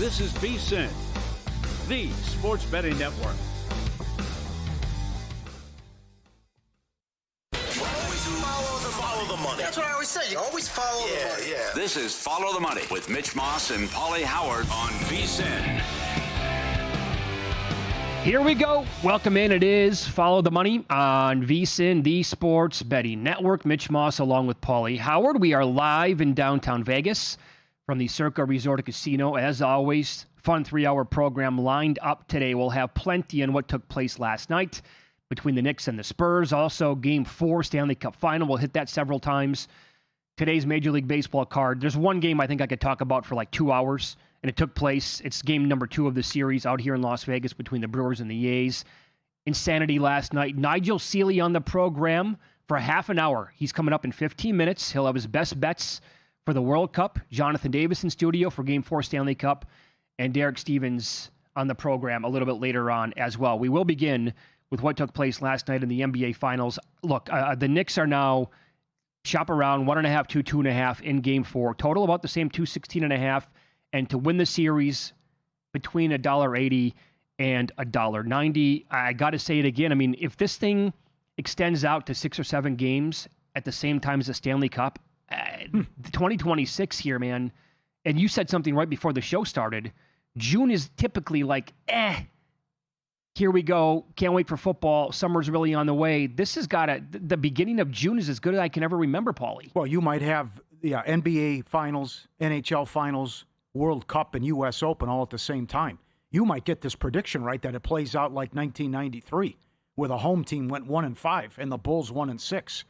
This is VSiN, the sports betting network. Follow the money. That's what I always say. You always follow the money. Yeah. This is Follow the Money with Mitch Moss and Paulie Howard on VSiN. Here we go. Welcome in. It is Follow the Money on VSiN, the sports betting network. Mitch Moss along with Paulie Howard. We are live in downtown Vegas from the Circa Resort and Casino. As always, fun 3-hour program lined up today. We'll have plenty on what took place last night between the Knicks and the Spurs. Also, Game 4 Stanley Cup Final. We'll hit that several times. Today's Major League Baseball card. There's one game I think I could talk about for like 2 hours, and it took place. It's game number 2 of the series out here in Las Vegas between the Brewers and the A's. Insanity last night. Nigel Seeley on the program for half an hour. He's coming up in 15 minutes. He'll have his best bets for the World Cup. Jonathan Davis in studio for Game 4 Stanley Cup, and Derek Stevens on the program a little bit later on as well. We will begin with what took place last night in the NBA Finals. Look, the Knicks are now shop around 1.5 to 2.5 in Game 4. Total about the same, 216.5. And to win the series between $1.80 and $1.90. I got to say it again. I mean, if this thing extends out to 6 or 7 games at the same time as the Stanley Cup, 2026 here, man. And you said something right before the show started. June is typically like, here we go. Can't wait for football. Summer's really on the way. This has got the beginning of June is as good as I can ever remember, Paulie. Well, you might have NBA Finals, NHL Finals, World Cup, and U.S. Open all at the same time. You might get this prediction right that it plays out like 1993, where the home team went 1-5 and the Bulls 1-6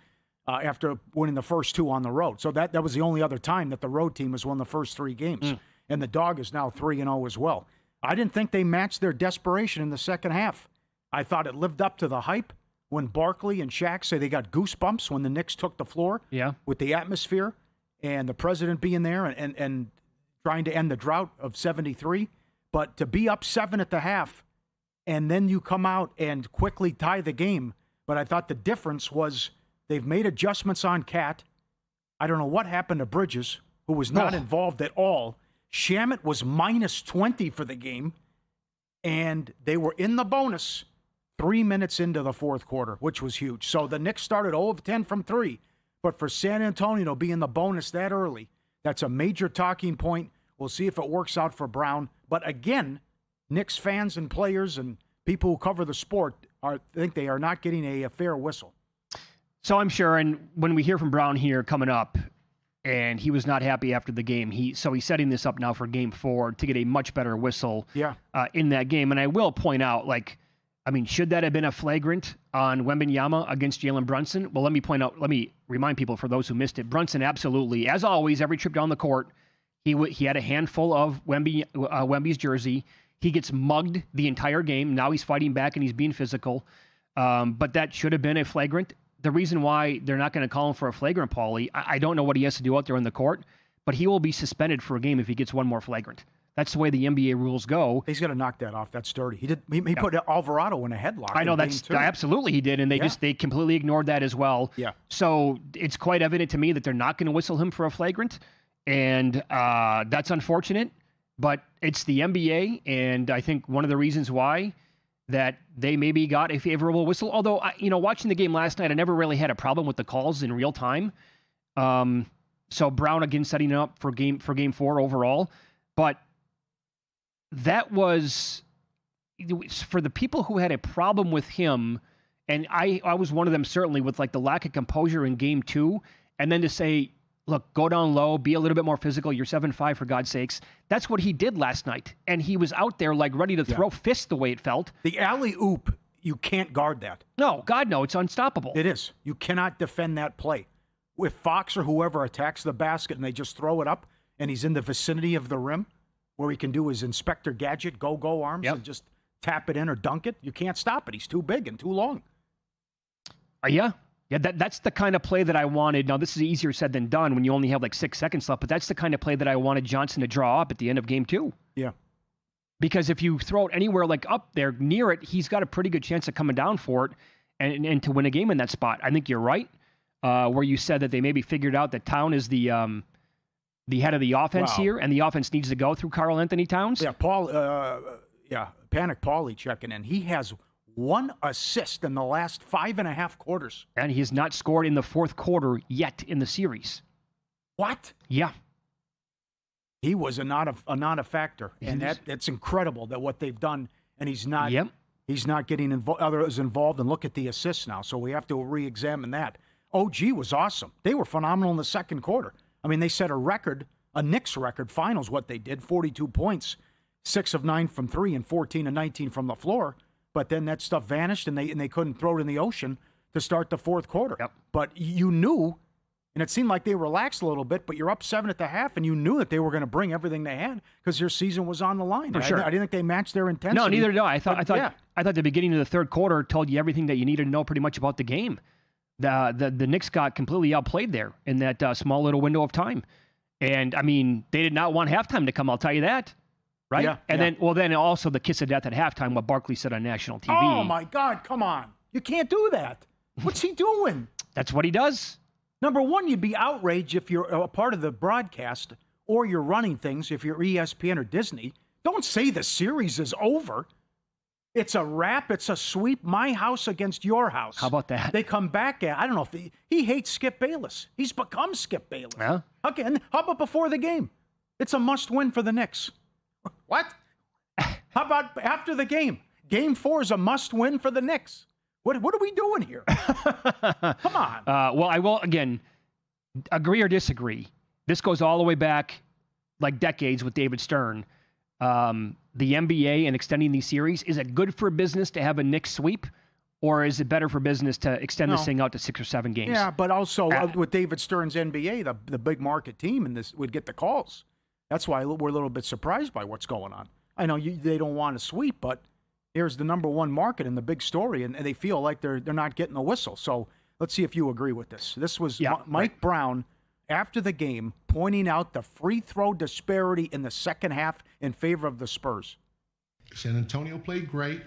after winning the first 2 on the road. So that was the only other time that the road team has won the first 3 games. And the Dog is now 3-0 as well. I didn't think they matched their desperation in the second half. I thought it lived up to the hype when Barkley and Shaq say they got goosebumps when the Knicks took the floor with the atmosphere and the president being there and trying to end the drought of 73. But to be up 7 at the half and then you come out and quickly tie the game. But I thought the difference was they've made adjustments on Cat. I don't know what happened to Bridges, who was not involved at all. Shamet was minus 20 for the game, and they were in the bonus 3 minutes into the fourth quarter, which was huge. So the Knicks started 0 of 10 from 3, but for San Antonio to be in the bonus that early, that's a major talking point. We'll see if it works out for Brown. But again, Knicks fans and players and people who cover the sport think they are not getting a fair whistle. So I'm sure, and when we hear from Brown here coming up, and he was not happy after the game. He's setting this up now for Game 4 to get a much better whistle in that game. And I will point out, should that have been a flagrant on Wembanyama against Jalen Brunson? Well, let me remind people, for those who missed it, Brunson absolutely, as always, every trip down the court, he had a handful of Wemby's jersey. He gets mugged the entire game. Now he's fighting back and he's being physical. But that should have been a flagrant. The reason why they're not going to call him for a flagrant, Paulie, I don't know what he has to do out there in the court, but he will be suspended for a game if he gets one more flagrant. That's the way the NBA rules go. He's got to knock that off. That's dirty. He put Alvarado in a headlock. I know absolutely he did, and they completely ignored that as well. Yeah. So it's quite evident to me that they're not going to whistle him for a flagrant, and that's unfortunate. But it's the NBA, and I think one of the reasons why that they maybe got a favorable whistle. Although, watching the game last night, I never really had a problem with the calls in real time. So Brown again setting up for game 4 overall. But that was, for the people who had a problem with him, and I was one of them certainly, with like the lack of composure in Game 2, and then to say, look, go down low, be a little bit more physical. You're 7-5 for God's sakes. That's what he did last night. And he was out there like ready to throw fists the way it felt. The alley-oop, you can't guard that. No, God, no. It's unstoppable. It is. You cannot defend that play. If Fox or whoever attacks the basket and they just throw it up and he's in the vicinity of the rim where he can do his Inspector Gadget go-go arms and just tap it in or dunk it, you can't stop it. He's too big and too long. Yeah, that's the kind of play that I wanted. Now, this is easier said than done when you only have like 6 seconds left, but that's the kind of play that I wanted Johnson to draw up at the end of Game 2. Yeah. Because if you throw it anywhere like up there near it, he's got a pretty good chance of coming down for it and to win a game in that spot. I think you're right, where you said that they maybe figured out that Town is the the head of the offense Wow. here, and the offense needs to go through Karl Anthony Towns. Yeah, Panic Paulie checking in. He has 1 assist in the last 5.5 quarters. And he has not scored in the fourth quarter yet in the series. What? Yeah. He was a non-factor, and that's incredible that what they've done, and he's not. Yep. He's not getting others involved. And look at the assists now, so we have to re-examine that. OG was awesome. They were phenomenal in the second quarter. I mean, they set a record, a Knicks record. Finals, what they did, 42 points, 6 of 9 from 3, and 14 of 19 from the floor. But then that stuff vanished, and they couldn't throw it in the ocean to start the fourth quarter. Yep. But you knew. And it seemed like they relaxed a little bit, but you're up 7 at the half, and you knew that they were going to bring everything they had because their season was on the line. For sure. I didn't think they matched their intensity. No, neither did I. I thought the beginning of the third quarter told you everything that you needed to know pretty much about the game. The Knicks got completely outplayed there in that small little window of time. And, I mean, they did not want halftime to come, I'll tell you that. Right? Yeah, and then also the kiss of death at halftime, what Barkley said on national TV. Oh, my God, come on. You can't do that. What's he doing? That's what he does. Number one, you'd be outraged if you're a part of the broadcast or you're running things, if you're ESPN or Disney. Don't say the series is over. It's a wrap. It's a sweep. My house against your house. How about that? They come back at, I don't know if he hates Skip Bayless. He's become Skip Bayless. Yeah. Okay, and how about before the game? It's a must-win for the Knicks. What? How about after the game? Game 4 is a must-win for the Knicks. What are we doing here? Come on. Well, I will, again, agree or disagree. This goes all the way back, like decades with David Stern. The NBA and extending these series, is it good for business to have a Knicks sweep, or is it better for business to extend this thing out to 6 or 7 games? Yeah, but also with David Stern's NBA, the big market team in this would get the calls. That's why we're a little bit surprised by what's going on. I know they don't want to sweep, but here's the number one market and the big story, and they feel like they're not getting a whistle. So let's see if you agree with this. This was Mike Brown after the game pointing out the free throw disparity in the second half in favor of the Spurs. San Antonio played great.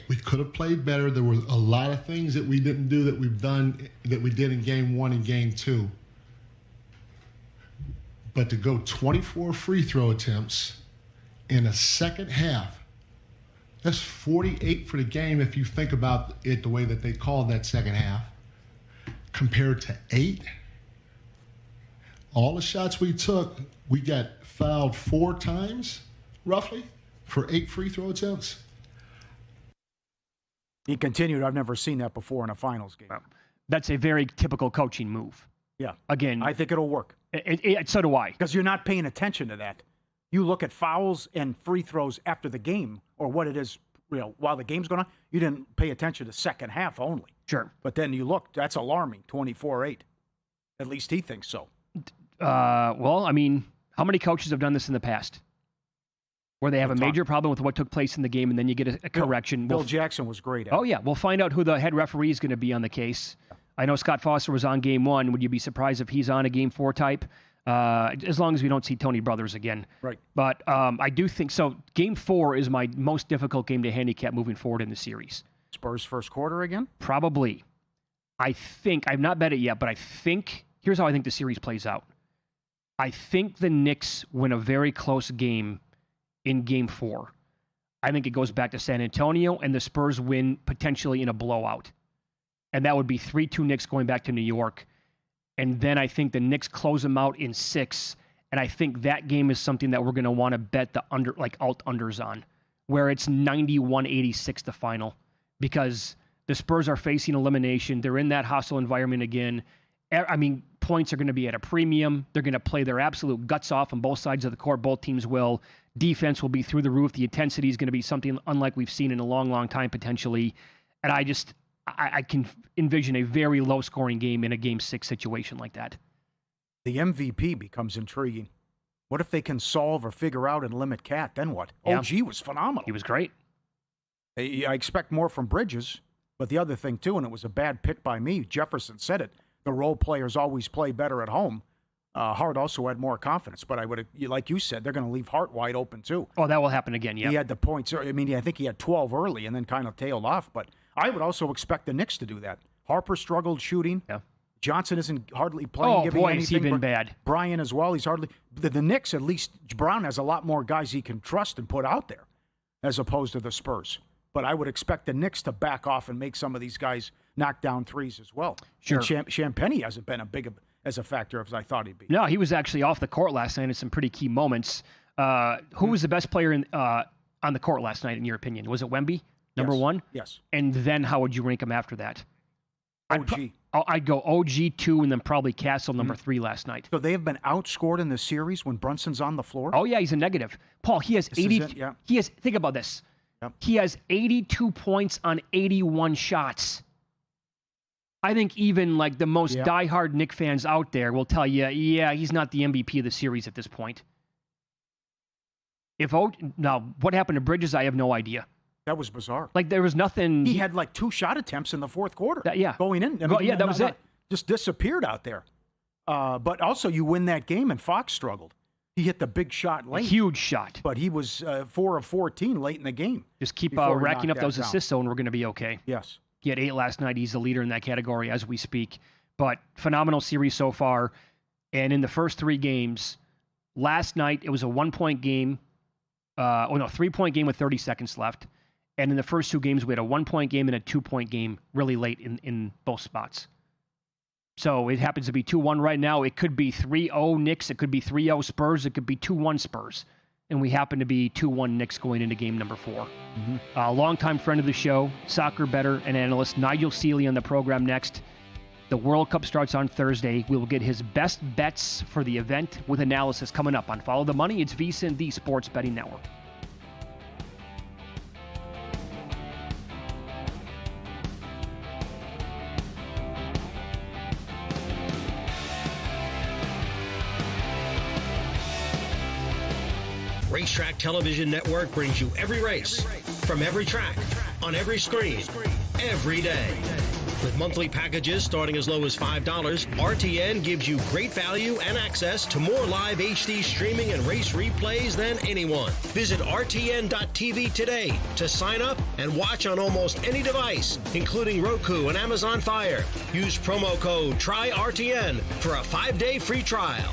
We could have played better. There were a lot of things that we didn't do that we did in game 1 and game 2. But to go 24 free throw attempts in a second half, that's 48 for the game if you think about it the way that they called that second half, compared to 8. All the shots we took, we got fouled 4 times, roughly, for 8 free throw attempts. He continued, I've never seen that before in a finals game. That's a very typical coaching move. Yeah. Again, I think it'll work. So do I. Because you're not paying attention to that. You look at fouls and free throws after the game, or what it is, while the game's going on, you didn't pay attention to second half only. Sure. But then you look, that's alarming, 24-8. At least he thinks so. Well, I mean, how many coaches have done this in the past? Where they have a major problem with what took place in the game, and then you get a correction. Bill Jackson was great at it. Oh, yeah. We'll find out who the head referee is going to be on the case. I know Scott Foster was on game 1. Would you be surprised if he's on a game 4 type? As long as we don't see Tony Brothers again. Right. But I do think so. Game 4 is my most difficult game to handicap moving forward in the series. Spurs first quarter again? Probably. I think, I've not bet it yet, but I think, here's how I think the series plays out. I think the Knicks win a very close game in game 4. I think it goes back to San Antonio, and the Spurs win potentially in a blowout. And that would be 3-2 Knicks going back to New York. And then I think the Knicks close them out in 6. And I think that game is something that we're going to want to bet the alt-unders on, where it's 91-86 the final. Because the Spurs are facing elimination. They're in that hostile environment again. I mean, points are going to be at a premium. They're going to play their absolute guts off on both sides of the court. Both teams will. Defense will be through the roof. The intensity is going to be something unlike we've seen in a long, long time potentially. And I can envision a very low-scoring game in a Game 6 situation like that. The MVP becomes intriguing. What if they can solve or figure out and limit Cat? Then what? Yeah. OG was phenomenal. He was great. I expect more from Bridges, but the other thing, too, and it was a bad pick by me, Jefferson said it, the role players always play better at home. Hart also had more confidence, but I would, like you said, they're going to leave Hart wide open, too. Oh, that will happen again, yeah. He had the points. I mean, I think he had 12 early and then kind of tailed off, but I would also expect the Knicks to do that. Harper struggled shooting. Yeah. Johnson isn't hardly playing. Oh, giving boy, anything. has he been bad. Brian as well. He's hardly. The Knicks, at least, Brown has a lot more guys he can trust and put out there as opposed to the Spurs. But I would expect the Knicks to back off and make some of these guys knock down threes as well. Sure. And Champagnie hasn't been as a factor as I thought he'd be. No, he was actually off the court last night in some pretty key moments. Who was the best player on the court last night, in your opinion? Was it Wemby, number one? Yes. And then how would you rank him after that? OG. I'd go OG 2 and then probably Castle number 3 last night. So they have been outscored in the series when Brunson's on the floor? Oh, yeah, he's a negative. Paul, he has 80. Yeah. Think about this. Yep. He has 82 points on 81 shots. I think even like the most diehard Knick fans out there will tell you, yeah, he's not the MVP of the series at this point. Now, what happened to Bridges, I have no idea. That was bizarre. Like, there was nothing. He had like 2 shot attempts in the fourth quarter. Going in. That was it. Just disappeared out there. But also, you win that game, and Fox struggled. He hit the big shot late. A huge shot. But he was 4 of 14 late in the game. Just keep racking up those assists, and we're going to be okay. Yes. He had 8 last night. He's the leader in that category as we speak. But phenomenal series so far. And in the first 3 games, last night it was a 1-point game. 3-point game with 30 seconds left. And in the first 2 games, we had a 1-point game and a 2-point game really late in both spots. So it happens to be 2-1 right now. It could be 3-0 Knicks. It could be 3-0 Spurs. It could be 2-1 Spurs. And we happen to be 2-1 Knicks going into game number 4. Longtime friend of the show, soccer bettor and analyst, Nigel Seeley on the program next. The World Cup starts on Thursday. We will get his best bets for the event with analysis coming up on Follow the Money. It's VSiN, the Sports Betting Network. Racetrack Television Network brings you every race, from every track, on every screen, every day. With monthly packages starting as low as $5, RTN gives you great value and access to more live HD streaming and race replays than anyone. Visit RTN.tv today to sign up and watch on almost any device, including Roku and Amazon Fire. Use promo code TRYRTN for a 5-day free trial.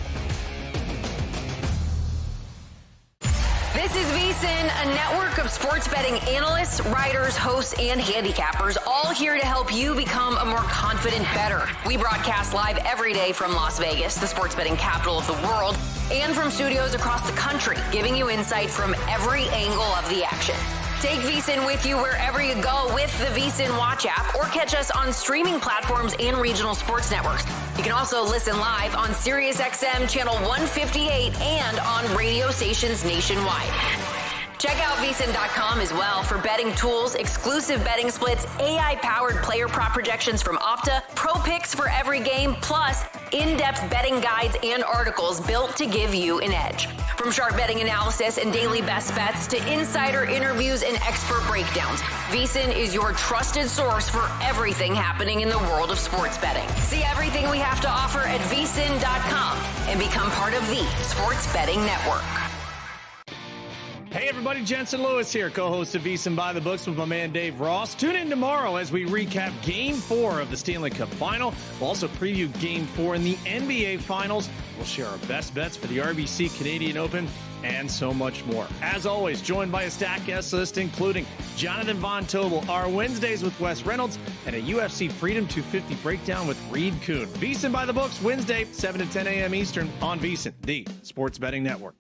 This is VSiN, a network of sports betting analysts, writers, hosts, and handicappers, all here to help you become a more confident bettor. We broadcast live every day from Las Vegas, the sports betting capital of the world, and from studios across the country, giving you insight from every angle of the action. Take VSiN with you wherever you go with the VSiN Watch app, or catch us on streaming platforms and regional sports networks. You can also listen live on SiriusXM Channel 158 and on radio stations nationwide. Check out VSiN.com as well for betting tools, exclusive betting splits, AI-powered player prop projections from Opta, pro picks for every game, plus in-depth betting guides and articles built to give you an edge. From sharp betting analysis and daily best bets to insider interviews and expert breakdowns, VSiN is your trusted source for everything happening in the world of sports betting. See everything we have to offer at VSiN.com and become part of the Sports Betting Network. Hey everybody, Jensen Lewis here, co-host of VSiN by the Books with my man Dave Ross. Tune in tomorrow as we recap Game 4 of the Stanley Cup Final. We'll also preview Game 4 in the NBA Finals. We'll share our best bets for the RBC Canadian Open and so much more. As always, joined by a stacked guest list including Jonathan Von Tobel, our Wednesdays with Wes Reynolds, and a UFC Freedom 250 breakdown with Reed Kuhn. VSiN by the Books, Wednesday, 7 to 10 a.m. Eastern on VSiN, the Sports Betting Network.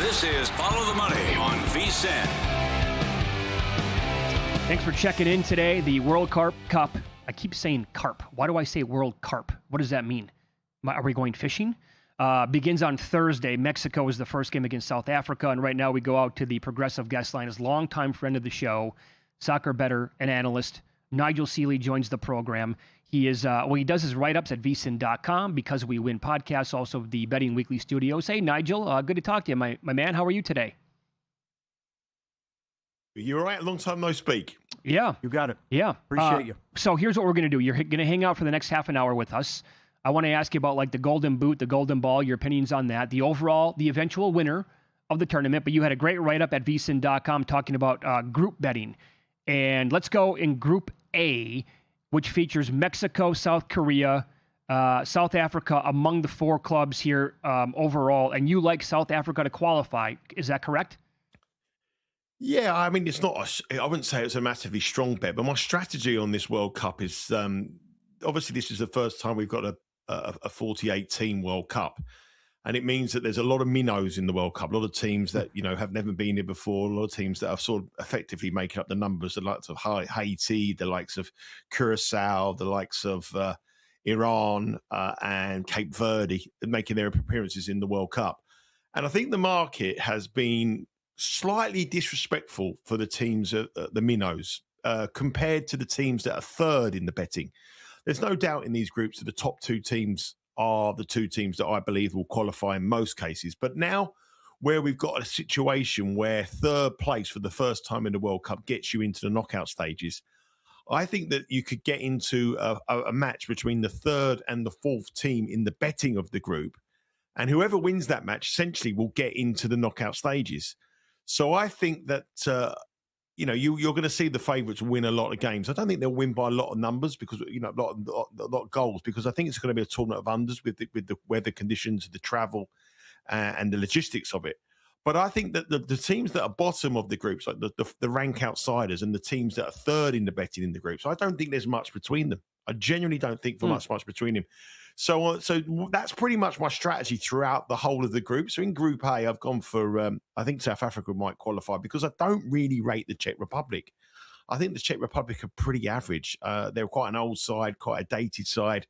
This is Follow the Money on VSiN. Thanks for checking in today. The World Cup. I keep saying carp. Why do I say World Cup? What does that mean? Are we going fishing? Begins on Thursday. Mexico is the first game against South Africa. And right now we go out to the progressive guest line. His longtime friend of the show, soccer bettor and analyst, Nigel Seeley joins the program. He is he does his write-ups at VSiN.com, Because We Win podcasts, also the Betting Weekly Studios. Hey, Nigel, good to talk to you, my man. How are you today? You all right? Long time no speak. Yeah. You got it. Yeah. Appreciate you. So here's what we're going to do. You're going to hang out for the next half an hour with us. I want to ask you about like the golden boot, the golden ball, your opinions on that, the eventual winner of the tournament. But you had a great write-up at VSiN.com talking about group betting. And let's go in Group A, which features Mexico, South Korea, South Africa among the four clubs here overall. And you like South Africa to qualify. Is that correct? Yeah, I mean, it's not, I wouldn't say it's a massively strong bet, but my strategy on this World Cup is, obviously this is the first time we've got a 48-team World Cup. And it means that there's a lot of minnows in the World Cup, a lot of teams that, have never been here before, a lot of teams that are sort of effectively making up the numbers, the likes of Haiti, the likes of Curacao, the likes of Iran and Cape Verde making their appearances in the World Cup. And I think the market has been slightly disrespectful for the teams, the minnows, compared to the teams that are third in the betting. There's no doubt in these groups that the top two teams are the two teams that I believe will qualify in most cases. But now where we've got a situation where third place for the first time in the World Cup gets you into the knockout stages, I think that you could get into a match between the third and the fourth team in the betting of the group. And whoever wins that match essentially will get into the knockout stages. So I think that, you're going to see the favourites win a lot of games. I don't think they'll win by a lot of numbers because, a lot of goals, because I think it's going to be a tournament of unders with the weather conditions, the travel and the logistics of it. But I think that the teams that are bottom of the groups, like the rank outsiders and the teams that are third in the betting in the groups, I don't think there's much between them. I genuinely don't think much between them. So that's pretty much my strategy throughout the whole of the group. So in Group A, I've gone for, I think South Africa might qualify because I don't really rate the Czech Republic. I think the Czech Republic are pretty average. They're quite an old side, quite a dated side.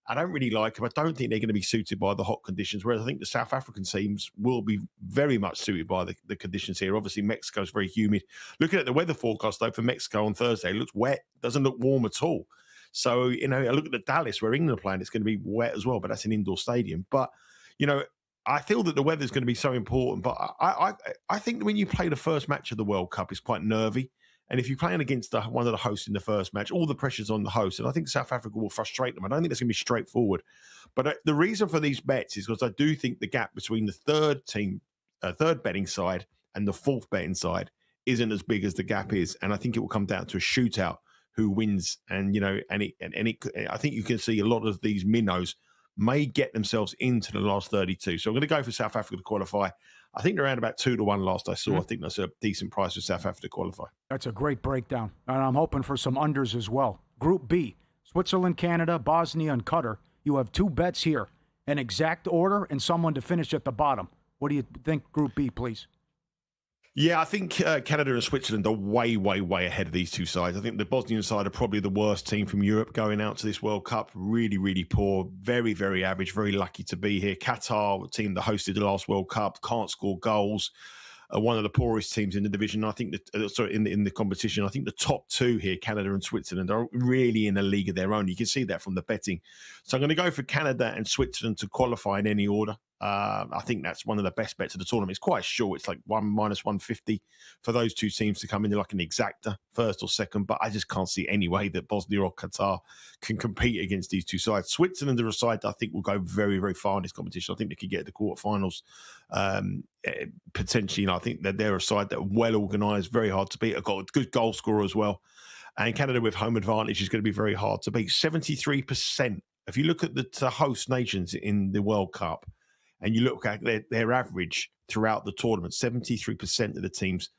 I don't really like them. I don't think they're going to be suited by the hot conditions, whereas I think the South African teams will be very much suited by the conditions here. Obviously, Mexico's very humid. Looking at the weather forecast, though, for Mexico on Thursday, it looks wet, doesn't look warm at all. So, I look at the Dallas where England are playing, it's going to be wet as well, but that's an indoor stadium. But, I feel that the weather is going to be so important. But I think that when you play the first match of the World Cup, it's quite nervy. And if you're playing against one of the hosts in the first match, all the pressure's on the host. And I think South Africa will frustrate them. I don't think that's going to be straightforward. But the reason for these bets is because I do think the gap between the third betting side and the fourth betting side isn't as big as the gap is. And I think it will come down to a shootout who wins. And, I think you can see a lot of these minnows may get themselves into the last 32. So I'm going to go for South Africa to qualify. I think they're around about 2-1 last I saw. I think that's a decent price for South Africa to qualify. That's a great breakdown. And I'm hoping for some unders as well. Group B, Switzerland, Canada, Bosnia, and Qatar. You have two bets here, an exact order and someone to finish at the bottom. What do you think, Group B, please? Yeah, I think Canada and Switzerland are way, way, way ahead of these two sides. I think the Bosnian side are probably the worst team from Europe going out to this World Cup. Really, really poor. Very, very average. Very lucky to be here. Qatar, the team that hosted the last World Cup, can't score goals. One of the poorest teams in the division. I think that, in the competition, I think the top two here, Canada and Switzerland, are really in a league of their own. You can see that from the betting. So I'm going to go for Canada and Switzerland to qualify in any order. I think that's one of the best bets of the tournament. It's quite short. It's like -150 for those two teams to come in like an exacta, first or second. But I just can't see any way that Bosnia or Qatar can compete against these two sides. Switzerland are a side that I think will go very, very far in this competition. I think they could get to the quarterfinals potentially. I think that they're a side that are well organised, very hard to beat. I've got a good goal scorer as well. And Canada with home advantage is going to be very hard to beat. 73%. If you look at the host nations in the World Cup, and you look at their average throughout the tournament, 73% of the teams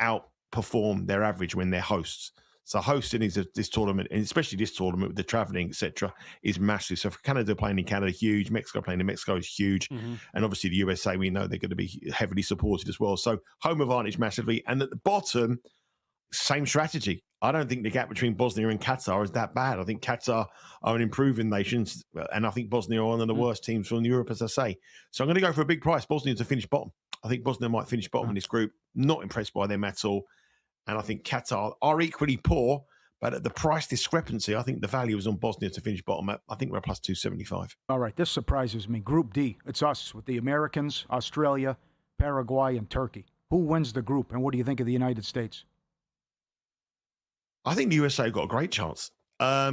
outperform their average when they're hosts. So hosting this tournament, and especially this tournament with the traveling, etc., is massive. So for Canada playing in Canada, huge. Mexico playing in Mexico is huge. Mm-hmm. And obviously the USA, we know they're going to be heavily supported as well. So home advantage massively. And at the bottom, same strategy. I don't think the gap between Bosnia and Qatar is that bad. I think Qatar are an improving nation, and I think Bosnia are one of the worst teams from Europe, as I say. So I'm going to go for a big price. Bosnia to finish bottom. I think Bosnia might finish bottom in this group. Not impressed by them at all. And I think Qatar are equally poor, but at the price discrepancy, I think the value is on Bosnia to finish bottom. I think we're plus 275. All right, this surprises me. Group D, it's us with the Americans, Australia, Paraguay, and Turkey. Who wins the group, and what do you think of the United States? I think the USA got a great chance. I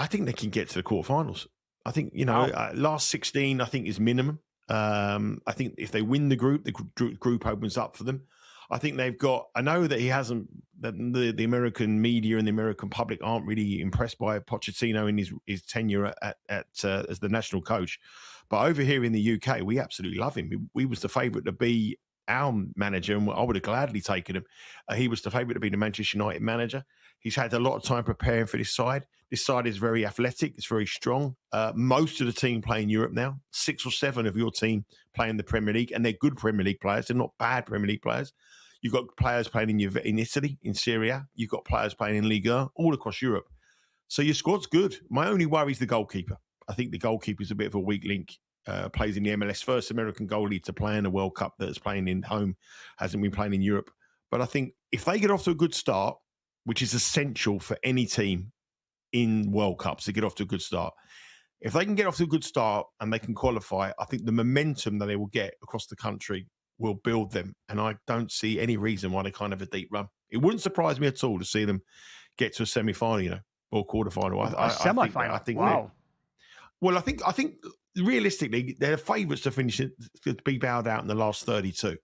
think they can get to the quarterfinals. I think, last 16, I think is minimum. I think if they win the group opens up for them. I think they've got, I know that he hasn't, that the American media and the American public aren't really impressed by Pochettino in his tenure as the national coach. But over here in the UK, we absolutely love him. We was the favourite to be our manager, and I would have gladly taken him. He was the favourite to be the Manchester United manager. He's had a lot of time preparing for this side. This side is very athletic. It's very strong. Most of the team play in Europe now. 6 or 7 of your team play in the Premier League, and they're good Premier League players. They're not bad Premier League players. You've got players playing in Italy, in Serie A. You've got players playing in Liga, all across Europe. So your squad's good. My only worry is the goalkeeper. I think the goalkeeper is a bit of a weak link. Plays in the MLS, first American goalie to play in a World Cup that's playing in home, hasn't been playing in Europe. But I think if they get off to a good start, which is essential for any team in World Cups to get off to a good start, if they can get off to a good start and they can qualify, I think the momentum that they will get across the country will build them. And I don't see any reason why they can't have a deep run. It wouldn't surprise me at all to see them get to a semi-final, or quarter-final. Semi-final. I think wow. Well, I think realistically, they're favourites to finish it, to be bowed out in the last 32.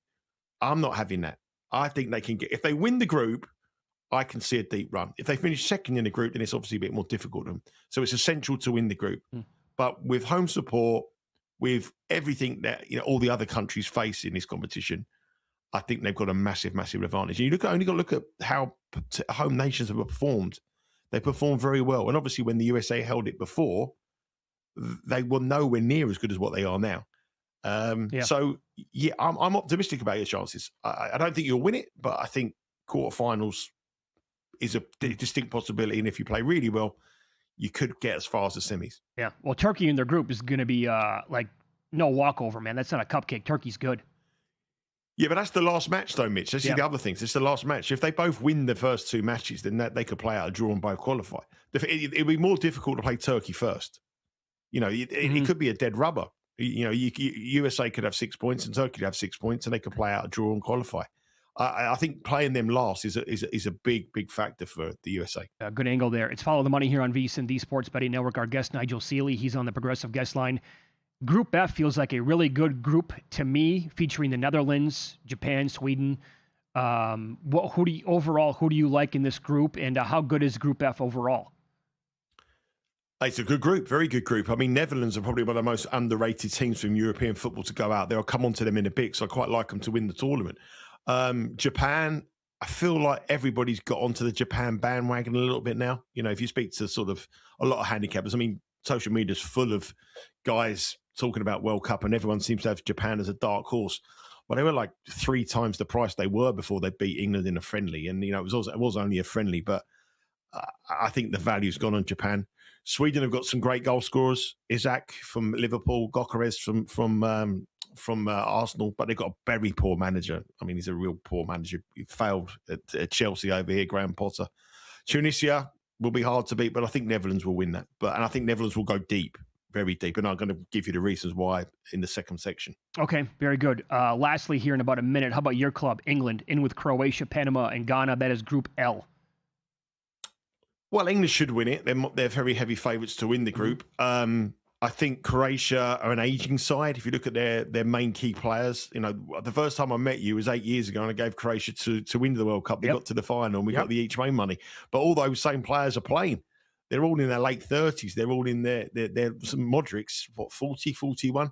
I'm not having that. I think they can get, if they win the group, I can see a deep run. If they finish second in the group, then it's obviously a bit more difficult for them. So it's essential to win the group. But with home support, with everything that all the other countries face in this competition, I think they've got a massive, massive advantage. And only got to look at how home nations have performed. They performed very well. And obviously when the USA held it before, they were nowhere near as good as what they are now. So, I'm optimistic about your chances. I don't think you'll win it, but I think quarterfinals is a distinct possibility. And if you play really well, you could get as far as the semis. Yeah. Well, Turkey in their group is going to be no walkover, man. That's not a cupcake. Turkey's good. Yeah, but that's the last match, though, Mitch. That's the other things. It's the last match. If they both win the first 2 matches, then they could play out a draw and both qualify. It'd be more difficult to play Turkey first. It could be a dead rubber. USA could have 6 points and Turkey could have 6 points, and they could play out a draw and qualify. I think playing them last is a big, big factor for the USA. Good angle there. It's Follow the Money here on VSiN, the Sports Betting Network. Our guest, Nigel Seeley, he's on the Progressive Guest Line. Group F feels like a really good group to me, featuring the Netherlands, Japan, Sweden. Who do you like in this group, and how good is Group F overall? It's a good group, very good group. I mean, Netherlands are probably one of the most underrated teams from European football to go out there. I'll come on to them in a bit, so I quite like them to win the tournament. Japan, I feel like everybody's got onto the Japan bandwagon a little bit now. If you speak to sort of a lot of handicappers, I mean, social media's full of guys talking about World Cup, and everyone seems to have Japan as a dark horse. Well, they were like 3 times the price they were before they beat England in a friendly. And, it was only a friendly, but I think the value's gone on Japan. Sweden have got some great goal scorers. Isaac from Liverpool, Gokares from Arsenal, but they've got a very poor manager. I mean, he's a real poor manager. He failed at Chelsea over here, Graham Potter. Tunisia will be hard to beat, but I think Netherlands will win that. And I think Netherlands will go deep, very deep. And I'm going to give you the reasons why in the second section. Okay, very good. Lastly, here in about a minute, how about your club, England, in with Croatia, Panama, and Ghana? That is Group L. Well, England should win it. They're very heavy favourites to win the group. I think Croatia are an ageing side. If you look at their main key players, the first time I met you was 8 years ago, and I gave Croatia to win the World Cup. They got to the final, and we got the each way money. But all those same players are playing. They're all in their late 30s. They're all in their some Modric's, 40, 41.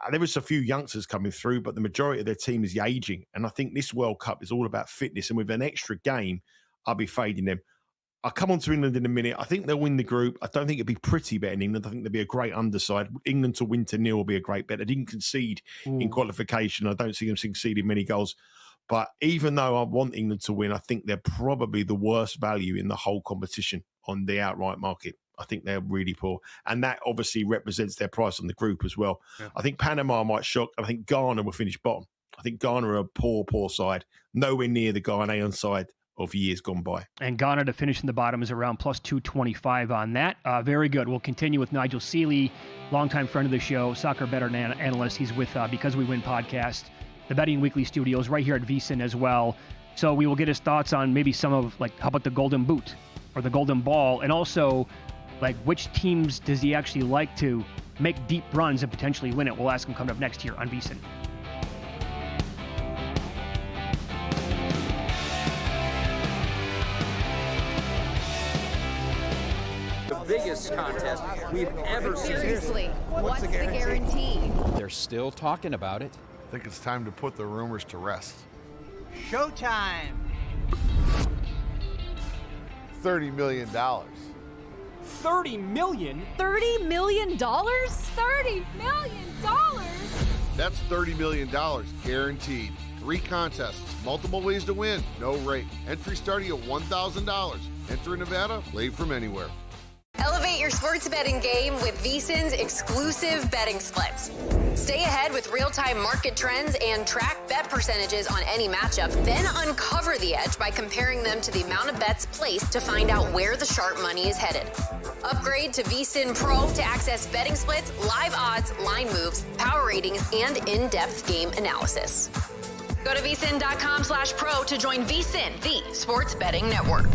There was a few youngsters coming through, but the majority of their team is ageing. And I think this World Cup is all about fitness. And with an extra game, I'll be fading them. I'll come on to England in a minute. I think they'll win the group. I don't think it'll be pretty betting England. I think they'll be a great underside. England to win to 0 will be a great bet. They didn't concede in qualification. I don't see them conceding many goals. But even though I want England to win, I think they're probably the worst value in the whole competition on the outright market. I think they're really poor. And that obviously represents their price on the group as well. Yeah. I think Panama might shock. I think Ghana will finish bottom. I think Ghana are a poor side. Nowhere near the Ghanaian side of years gone by. And Ghana to finish in the bottom is around plus 225 on that. Very good. We'll continue with Nigel Seeley, longtime friend of the show, soccer bettor analyst. He's with Because We Win podcast, the Betting Weekly studios right here at VSiN as well. So we will get his thoughts on maybe some of, like, how about the Golden Boot or the Golden Ball? And also, like, which teams does he actually like to make deep runs and potentially win it? We'll ask him coming up next here on VSiN. Biggest contest we've ever seen. Seriously, what's the guarantee? They're still talking about it. I think it's time to put the rumors to rest. Showtime. $30 million. $30 million? $30 million? $30 million? That's $30 million guaranteed. 3 contests, multiple ways to win, no rate. Entry starting at $1,000. Enter in Nevada, play from anywhere. Elevate your sports betting game with VSiN's exclusive betting splits. Stay ahead with real-time market trends and track bet percentages on any matchup. Then uncover the edge by comparing them to the amount of bets placed to find out where the sharp money is headed. Upgrade to VSiN Pro to access betting splits, live odds, line moves, power ratings, and in-depth game analysis. Go to vsin.com/pro to join VSiN, the sports betting network.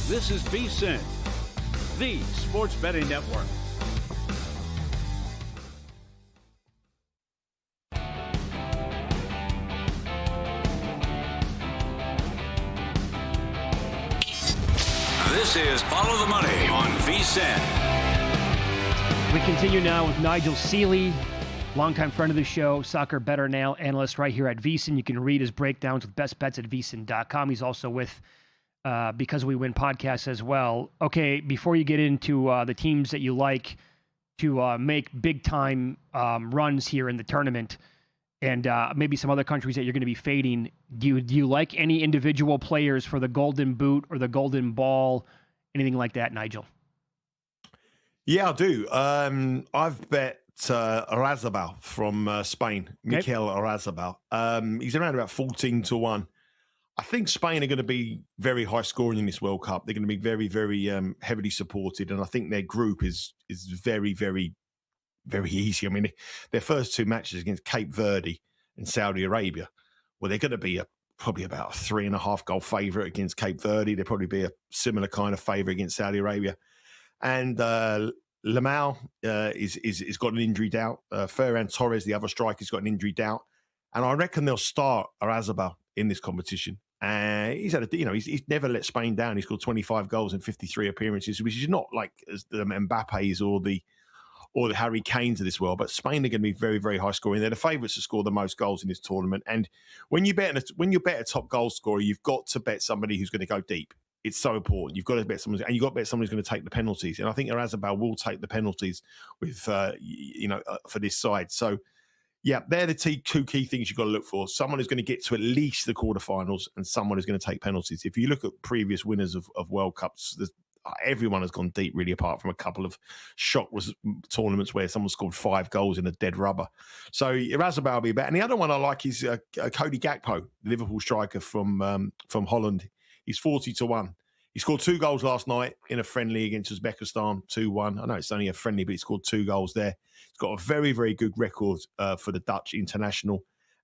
This is VSiN, the sports betting network. This is Follow the Money on VSiN. We continue now with Nigel Seeley, longtime friend of the show, soccer better now analyst right here at VSiN. You can read his breakdowns with best bets at VSiN.com. He's also with Because We Win podcast as well. Okay, before you get into the teams that you like to make big-time runs here in the tournament and maybe some other countries that you're going to be fading, do you like any individual players for the Golden Boot or the Golden Ball, anything like that, Nigel? Yeah, I do. I've bet Oyarzabal from Spain, Mikel Oyarzabal. He's around about 14-1. I think Spain are going to be very high scoring in this World Cup. They're going to be very, very heavily supported, and I think their group is very, very, very easy. I mean, their first two matches against Cape Verde and Saudi Arabia, well, they're going to be probably about a 3.5 goal favourite against Cape Verde. They'll probably be a similar kind of favourite against Saudi Arabia. And Lamau is got an injury doubt. Ferran Torres, the other striker, has got an injury doubt. And I reckon they'll start Oyarzabal in this competition. He's had he's never let Spain down. He's scored 25 goals in 53 appearances, which is not like as the Mbappe's or the Harry Kanes of this world. But Spain are going to be very, very high scoring. They're the favourites to score the most goals in this tournament. And when you bet a top goal scorer, you've got to bet somebody who's going to go deep. It's so important. You've got to bet someone, and you've got to bet someone who's going to take the penalties. And I think Oyarzabal will take the penalties with, for this side. So, yeah, they're the two key things you've got to look for. Someone who's going to get to at least the quarterfinals and someone who's going to take penalties. If you look at previous winners of World Cups, everyone has gone deep, really, apart from a couple of shock tournaments where someone scored 5 goals in a dead rubber. So Oyarzabal will be better. And the other one I like is Cody Gakpo, the Liverpool striker from Holland. He's 40-1. He scored 2 goals last night in a friendly against Uzbekistan, 2-1. I know it's only a friendly, but he scored 2 goals there. He's got a very, very good record for the Dutch international.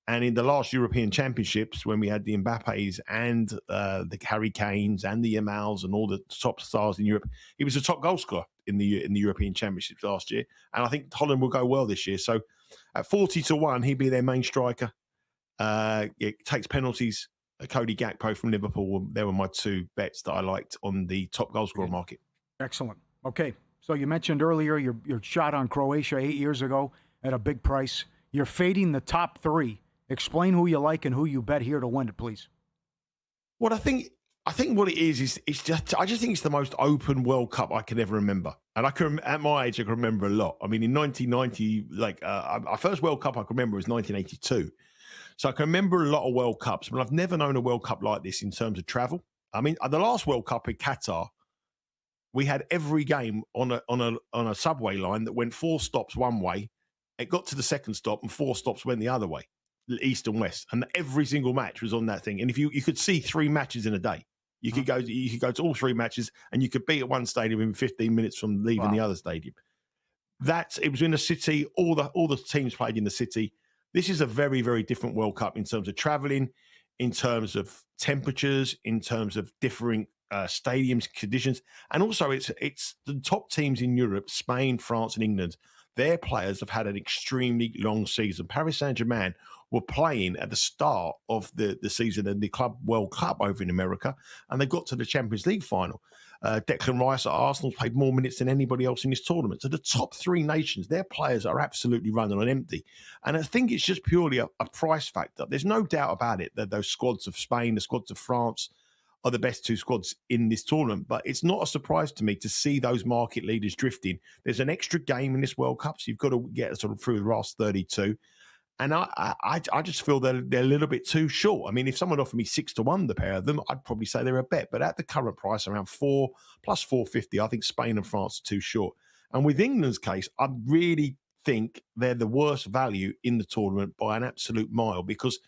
And in the last European Championships, when we had the Mbappes and the Harry Kanes and the Yamals and all the top stars in Europe, he was the top goal scorer in the European Championships last year. And I think Holland will go well this year. So at 40-1, he'd be their main striker. It takes penalties. Cody Gakpo from Liverpool, they were my 2 bets that I liked on the top goal scorer market. Excellent. Okay, so you mentioned earlier your shot on Croatia 8 years ago at a big price. You're fading the top 3. Explain who you like and who you bet here to win it, please. What I think what it is I just think it's the most open World Cup I can ever remember. And at my age, I can remember a lot. I mean, in 1990, our first World Cup I can remember was 1982. So I can remember a lot of World Cups, but I've never known a World Cup like this in terms of travel. I mean, the last World Cup in Qatar, we had every game on a subway line that went 4 stops one way. It got to the second stop and 4 stops went the other way, east and west. And every single match was on that thing. And if you could see 3 matches in the day, you could go to all 3 matches and you could be at one stadium in 15 minutes from leaving the other stadium. It was in the city. All the teams played in the city. This is a very, very different World Cup in terms of traveling, in terms of temperatures, in terms of differing stadiums, conditions. And also it's the top teams in Europe, Spain, France and England. Their players have had an extremely long season. Paris Saint-Germain were playing at the start of the season in the Club World Cup over in America, and they got to the Champions League final. Declan Rice at Arsenal played more minutes than anybody else in this tournament. So the top 3 nations, their players are absolutely running on empty. And I think it's just purely a price factor. There's no doubt about it that those squads of Spain, the squads of France are the best 2 squads in this tournament. But it's not a surprise to me to see those market leaders drifting. There's an extra game in this World Cup, so you've got to get sort of through the last 32. And I just feel they're a little bit too short. I mean, if someone offered me 6-1, the pair of them, I'd probably say they're a bet. But at the current price, around 4 plus 450, I think Spain and France are too short. And with England's case, I really think they're the worst value in the tournament by an absolute mile because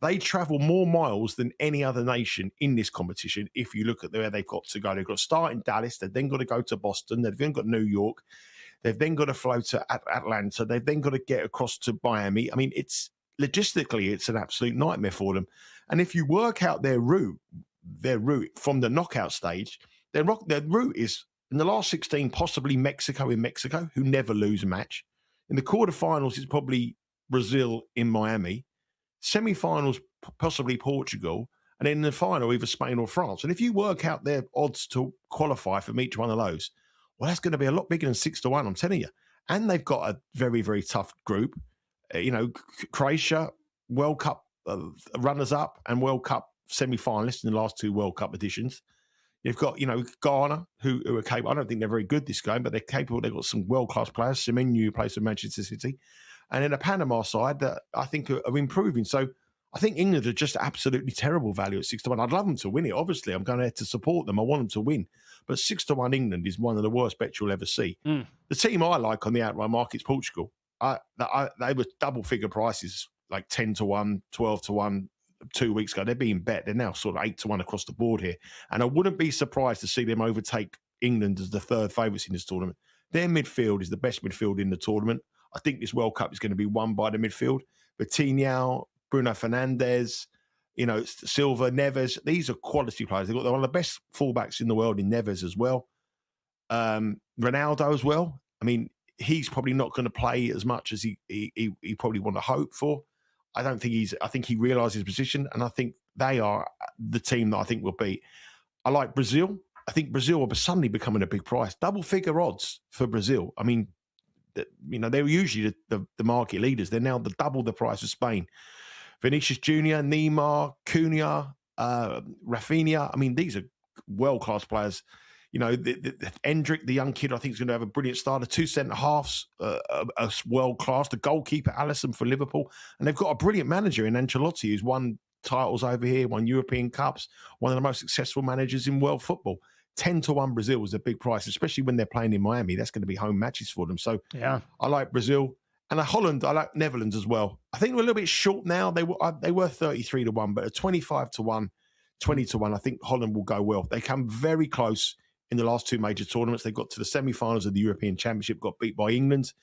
they travel more miles than any other nation in this competition. If you look at where they've got to go, they've got to start in Dallas. They've then got to go to Boston. They've then got New York. They've then got to flow to Atlanta. They've then got to get across to Miami. I mean, logistically, it's an absolute nightmare for them. And if you work out their route from the knockout stage, their route is, in the last 16, possibly Mexico in Mexico, who never lose a match. In the quarterfinals, it's probably Brazil in Miami. Semi-finals, possibly Portugal. and then in the final, either Spain or France. And if you work out their odds to qualify from each one of those, well, that's going to be a lot bigger than 6-1, I'm telling you. And they've got a very, very tough group. Croatia, World Cup runners-up and World Cup semi-finalists in the last 2 World Cup editions. You've got, Ghana, who are capable. I don't think they're very good this game, but they're capable. They've got some world-class players. Semenyo, who plays for Manchester City. And then the Panama side that I think are improving. So I think England are just absolutely terrible value at 6-1. I'd love them to win it. Obviously, I'm going to have to support them. I want them to win. But 6-1 England is one of the worst bets you'll ever see. The team I like on the outright market is Portugal. They were double-figure prices, like 10-1, 12-1, 2 weeks ago. They're being bet. They're now sort of 8-1 across the board here. And I wouldn't be surprised to see them overtake England as the third favourites in this tournament. Their midfield is the best midfield in the tournament. I think this World Cup is going to be won by the midfield. Coutinho, Bruno Fernandes, Silva, Neves. These are quality players. They've got one of the best fullbacks in the world in Neves as well. Ronaldo as well. I mean, he's probably not going to play as much as he probably want to hope for. I think he realises his position, and I think they are the team that I think will beat. I like Brazil. I think Brazil are suddenly becoming a big price. Double-figure odds for Brazil. I mean, they were usually the market leaders. They're now double the price of Spain. Vinicius Junior, Neymar, Cunha, Rafinha. I mean, these are world-class players. Endrick, the young kid, I think is going to have a brilliant start. The 2 centre-halves are world-class. The goalkeeper, Alisson for Liverpool. And they've got a brilliant manager in Ancelotti who's won titles over here, won European Cups, one of the most successful managers in world football. 10-1 Brazil is a big price, especially when they're playing in Miami. That's going to be home matches for them. So yeah, I like Brazil. And Holland, I like Netherlands as well. I think we're a little bit short now. They were 33-1, but at 25-1, 20-1, I think Holland will go well. They come very close in the last 2 major tournaments. They got to the semi-finals of the European Championship, got beat by England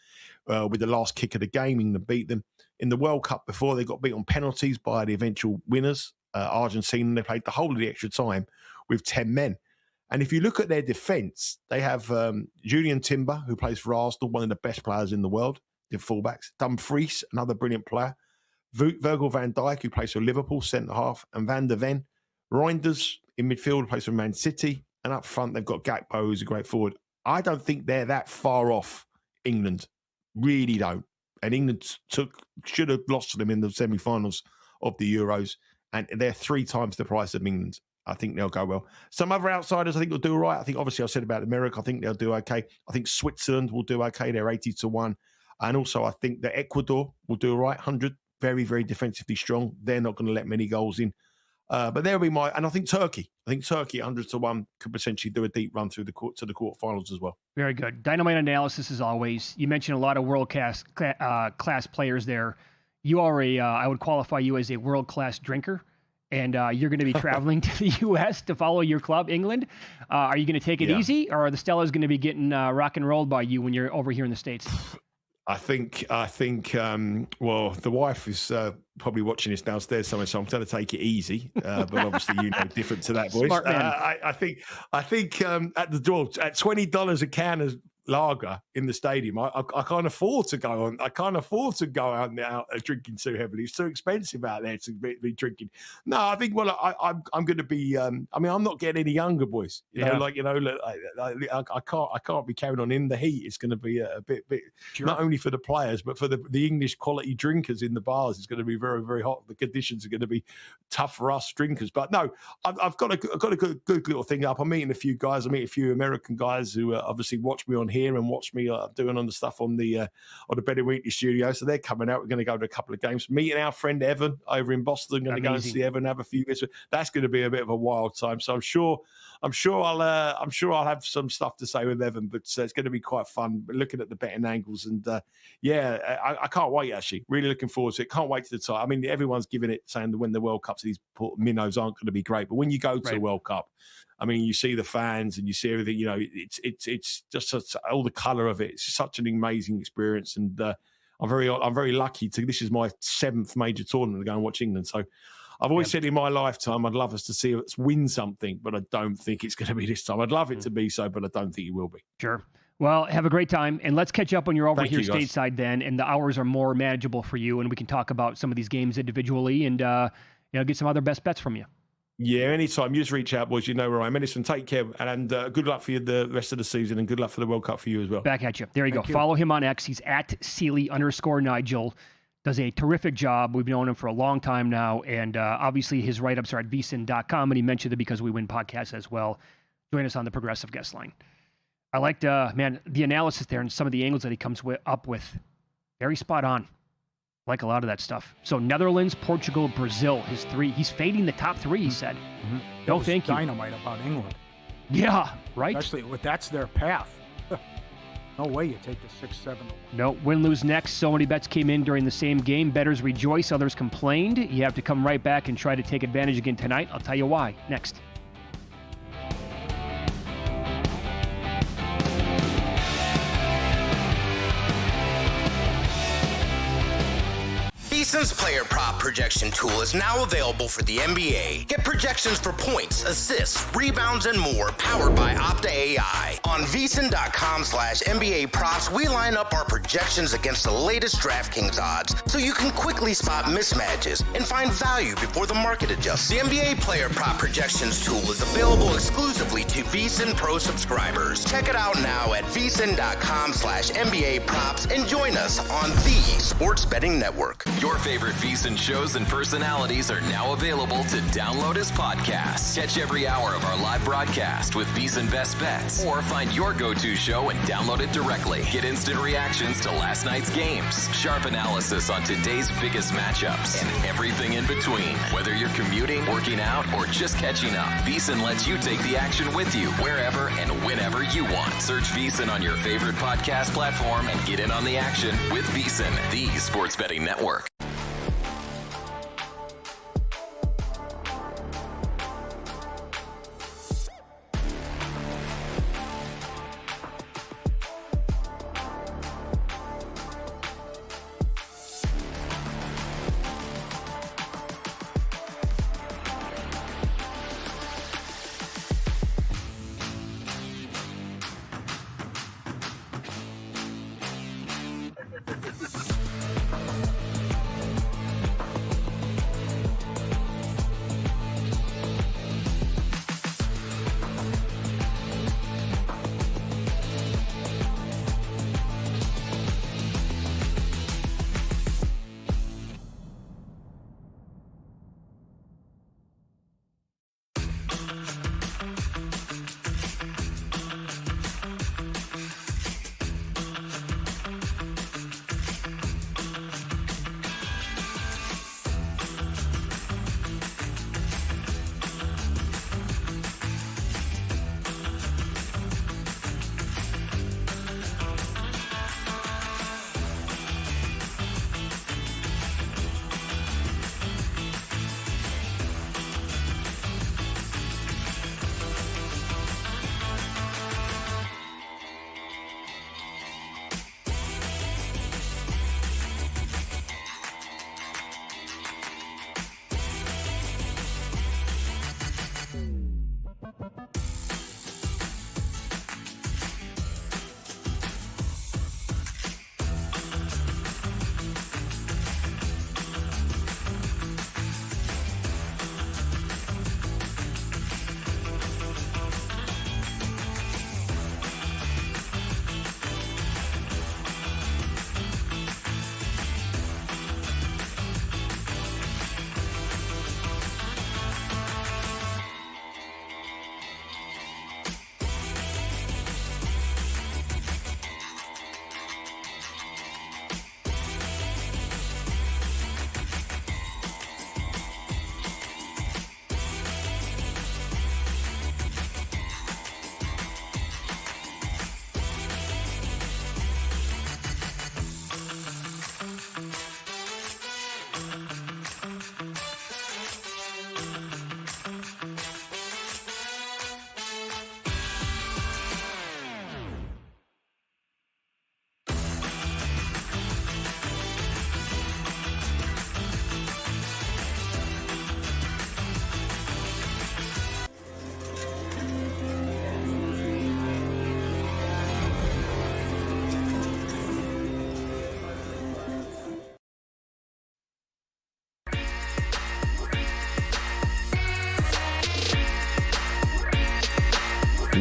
with the last kick of the game. England beat them. In the World Cup before, they got beat on penalties by the eventual winners, Argentina. They played the whole of the extra time with 10 men. And if you look at their defence, they have Julian Timber, who plays for Arsenal, one of the best players in the world, the fullbacks. Dumfries, another brilliant player. Virgil van Dijk, who plays for Liverpool, centre-half. And Van der Ven. Reinders in midfield, who plays for Man City. And up front, they've got Gakpo, who's a great forward. I don't think they're that far off England. Really don't. And England should have lost to them in the semi-finals of the Euros. And they're 3 times the price of England. I think they'll go well. Some other outsiders I think will do all right. I think obviously I said about America. I think they'll do okay. I think Switzerland will do okay. They're 80-1. And also I think that Ecuador will do all right. 100, very, very defensively strong. They're not going to let many goals in. But there'll be and I think Turkey. 100-1 could potentially do a deep run through to the quarterfinals as well. Very good. Dynamite analysis as always. You mentioned a lot of world-class players there. You are I would qualify you as a world-class drinker. And you're going to be traveling to the U.S. to follow your club, England. Are you going to take it easy, or are the Stellas going to be getting rock and rolled by you when you're over here in the States? I think. Well, the wife is probably watching this downstairs somewhere, so I'm going to take it easy. But obviously, different to that, boys. Smart man. I think at the door at $20 a can of lager in the stadium, I can't afford to go on. I can't afford to go out drinking too heavily. It's too expensive out there to be drinking. No, I think. Well, I'm going to be. I'm not getting any younger, boys. I can't be carrying on in the heat. It's going to be a bit sure. Not only for the players, but for the English quality drinkers in the bars. It's going to be very, very hot. The conditions are going to be tough for us drinkers. But no, I've got a good little thing up. I'm meeting a few guys. I meet a few American guys who obviously watch me on here and watch me doing on the stuff on the Betting Weekly studio. So they're coming out. We're going to go to a couple of games. Meeting our friend Evan over in Boston. Going to go and see Evan, have a few bits. That's going to be a bit of a wild time. So I'm sure I'll have some stuff to say with Evan. But it's going to be quite fun. Looking at the betting angles and I can't wait. Actually, really looking forward to it. Can't wait to the time. I mean, everyone's giving it saying that when the World Cups, these minnows aren't going to be great. But when you go to the World Cup, I mean, you see the fans and you see everything. It's just all the colour of it. It's such an amazing experience, and I'm very lucky to. This is my 7th major tournament to go and watch England. So I've always said in my lifetime I'd love us to see us win something, but I don't think it's going to be this time. I'd love it to be so, but I don't think it will be. Sure. Well, have a great time, and let's catch up when you're over here stateside then, and the hours are more manageable for you, and we can talk about some of these games individually and get some other best bets from you. Yeah, anytime. You just reach out, boys. You know where I am. Listen, take care, and good luck for you the rest of the season, and good luck for the World Cup for you as well. Back at you. There you Thank go. you. Follow him on X. He's at Sealy_Nigel. Does a terrific job. We've known him for a long time now, and obviously his write-ups are at VSiN.com, and he mentioned it because we win podcasts as well. Join us on the Progressive Guest Line. I liked, the analysis there and some of the angles that he comes up with. Very spot on. Like a lot of that stuff. So Netherlands, Portugal, Brazil, his three. He's fading the top three, he said. Mm-hmm. No, thank you. Dynamite about England. Yeah, right? Especially that's their path. No way you take the 6-7. No, win, lose next. So many bets came in during the same game. Bettors rejoice, others complained. You have to come right back and try to take advantage again tonight. I'll tell you why. Next. VSiN's player prop projection tool is now available for the NBA. Get projections for points, assists, rebounds, and more powered by Opta AI. On VSiN.com/NBA props, we line up our projections against the latest DraftKings odds so you can quickly spot mismatches and find value before the market adjusts. The NBA player prop projections tool is available exclusively to VSiN Pro subscribers. Check it out now at VSiN.com/NBA props and join us on the Sports Betting Network. Your favorite VSiN shows and personalities are now available to download as podcasts. Catch every hour of our live broadcast with VSiN Best Bets, or find your go-to show and download it directly. Get instant reactions to last night's games, sharp analysis on today's biggest matchups, and everything in between. Whether you're commuting, working out, or just catching up, VSiN lets you take the action with you wherever and whenever you want. Search VSiN on your favorite podcast platform and get in on the action with VSiN, the Sports Betting Network.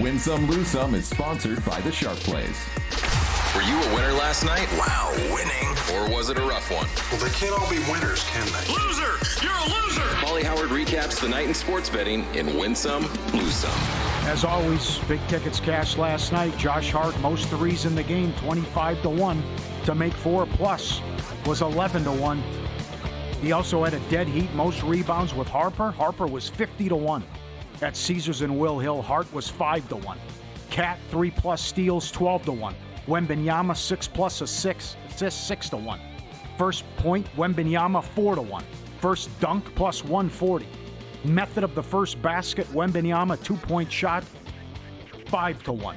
Win Some, Lose Some is sponsored by the Sharp Plays. Were you a winner last night? Wow, winning. Or was it a rough one? Well, they can't all be winners, can they? Loser! You're a loser! Paulie Howard recaps the night in sports betting in Win Some, Lose Some. As always, big tickets cash last night. Josh Hart, most threes in the game, 25-1. To make 4+ was 11-1. He also had a dead heat, most rebounds with Harper. Harper was 50-1. At Caesars and Will Hill, Hart was 5-1. Cat, 3+ steals, 12-1. Wembanyama, 6+ assists, 6-1. First point, Wembanyama, 4-1. First dunk, plus 140. Method of the first basket, Wembanyama, 2-point shot, 5-1.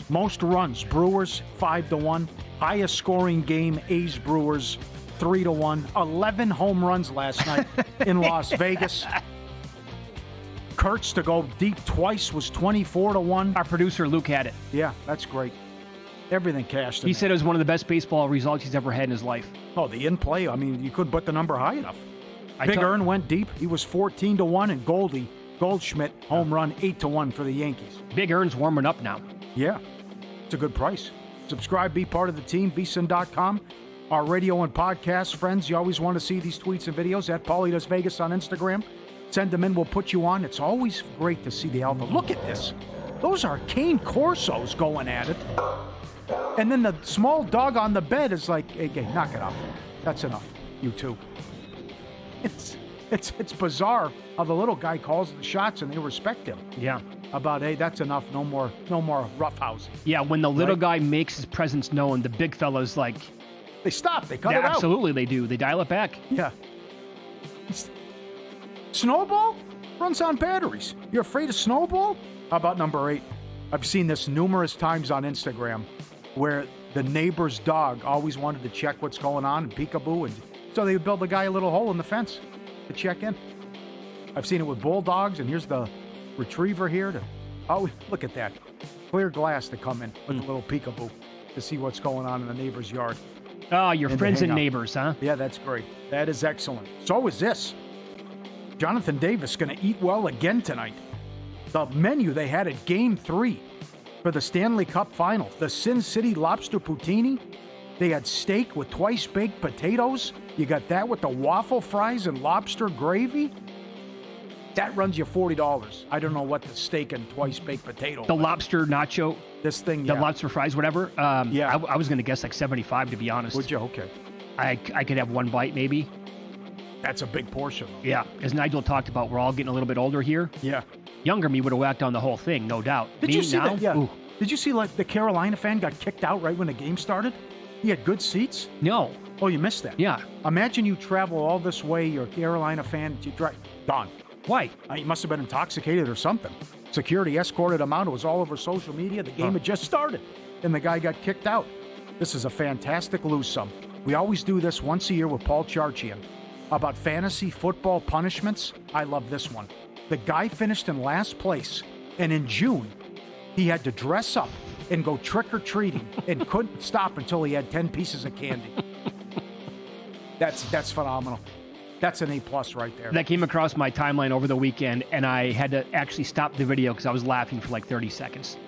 Most runs, Brewers, 5-1. Highest scoring game, A's Brewers, 3-1. 11 home runs last night in Las Vegas. Kurtz to go deep twice was 24-1. Our producer, Luke, had it. Yeah, that's great. Everything cashed in. He said it was one of the best baseball results he's ever had in his life. Oh, the in-play, I mean, you couldn't put the number high enough. Big Earn went deep. He was 14-1, and Goldschmidt, home run, 8-1 for the Yankees. Big Earn's warming up now. Yeah, it's a good price. Subscribe, be part of the team, VSiN.com. Our radio and podcast friends, you always want to see these tweets and videos at Paulie Does Vegas on Instagram. Send them in, we'll put you on. It's always great to see the alpha. Look at this. Those are Cane Corsos going at it. And then the small dog on the bed is like, hey, knock it off. That's enough, you two. It's bizarre how the little guy calls the shots and they respect him. Yeah. About, hey, that's enough. No more roughhousing. Yeah, when the little guy makes his presence known, the big fella's like... They stop. They cut it out. Absolutely, they do. They dial it back. Yeah. Snowball runs on batteries. You're afraid of Snowball? How about number 8? I've seen this numerous times on Instagram where the neighbor's dog always wanted to check what's going on and peekaboo, and so they would build the guy a little hole in the fence to check in. I've seen it with bulldogs, and here's the retriever here to, oh, look at that. Clear glass to come in with a little peekaboo to see what's going on in the neighbor's yard. Oh, your friends and neighbors, huh? Yeah, that's great. That is excellent. So is this. Jonathan Davis going to eat well again tonight. The menu they had at Game 3 for the Stanley Cup Final. The Sin City Lobster Poutine. They had steak with twice-baked potatoes. You got that with the waffle fries and lobster gravy. That runs you $40. I don't know what the steak and twice-baked potato. The lobster nacho. This thing, the lobster fries, whatever. Yeah. I was going to guess like 75, to be honest. Would you? Okay. I could have one bite, maybe. That's a big portion. Yeah. As Nigel talked about, we're all getting a little bit older here. Yeah. Younger me would have whacked on the whole thing, no doubt. Did you see that? Yeah. Ooh. Did you see like the Carolina fan got kicked out right when the game started? He had good seats? No. Oh, you missed that? Yeah. Imagine you travel all this way, you're a Carolina fan, you drive, gone. Why? He must have been intoxicated or something. Security escorted him out. It was all over social media. The game had just started, and the guy got kicked out. This is a fantastic lose-some. We always do this once a year with Paul Charchian about fantasy football punishments. I love this one. The guy finished in last place, and in June, he had to dress up and go trick-or-treating and couldn't stop until he had 10 pieces of candy. That's phenomenal. That's an A+ right there. That came across my timeline over the weekend, and I had to actually stop the video because I was laughing for like 30 seconds.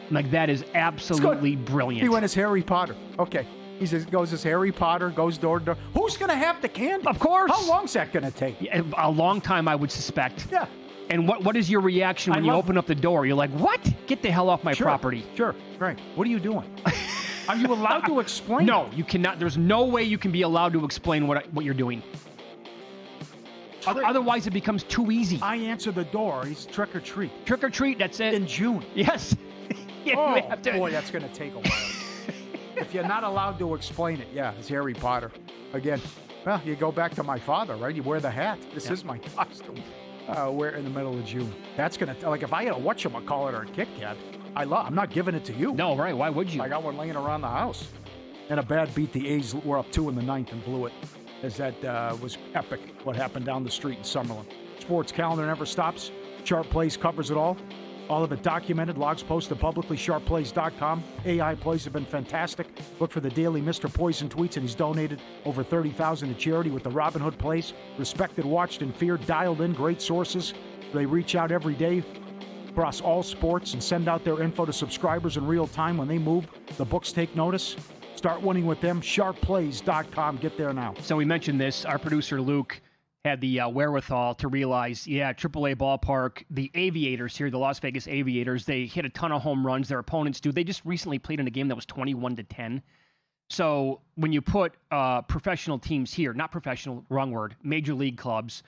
I'm like, that is absolutely brilliant. He went as Harry Potter. Okay. He says, goes as Harry Potter, goes door to door. Who's going to have the candy? Of course. How long's that going to take? A long time, I would suspect. Yeah. And what is your reaction when you open up the door? You're like, what? Get the hell off my property. Sure. Right. What are you doing? Are you allowed to explain? No, you cannot. There's no way you can be allowed to explain what you're doing. Otherwise, it becomes too easy. I answer the door. He's trick or treat. Trick or treat. That's it. In June. Yes. Boy, that's going to take a while. If you're not allowed to explain it, yeah, it's Harry Potter. Again, well, you go back to my father, right? You wear the hat. This is my costume. Wear in the middle of June. That's going to, like, if I had a whatchamacallit or a Kit Kat, I'm not giving it to you. No, right. Why would you? I got one laying around the house. And a bad beat. The A's were up 2 in the 9th and blew it. As that was epic, what happened down the street in Summerlin. Sports calendar never stops. Sharp Plays covers it all. All of it documented. Logs posted publicly. SharpPlays.com. AI plays have been fantastic. Look for the daily Mr. Poison tweets, and he's donated over $30,000 to charity with the Robin Hood plays. Respected, watched, and feared. Dialed in. Great sources. They reach out every day. across all sports and send out their info to subscribers in real time when they move. The books take notice. Start winning with them. Sharpplays.com. Get there now. So we mentioned this. Our producer, Luke, had the wherewithal to realize, AAA Ballpark, the Aviators here, the Las Vegas Aviators, they hit a ton of home runs. Their opponents do. They just recently played in a game that was 21-10. So when you put professional teams here, not professional, wrong word, major league clubs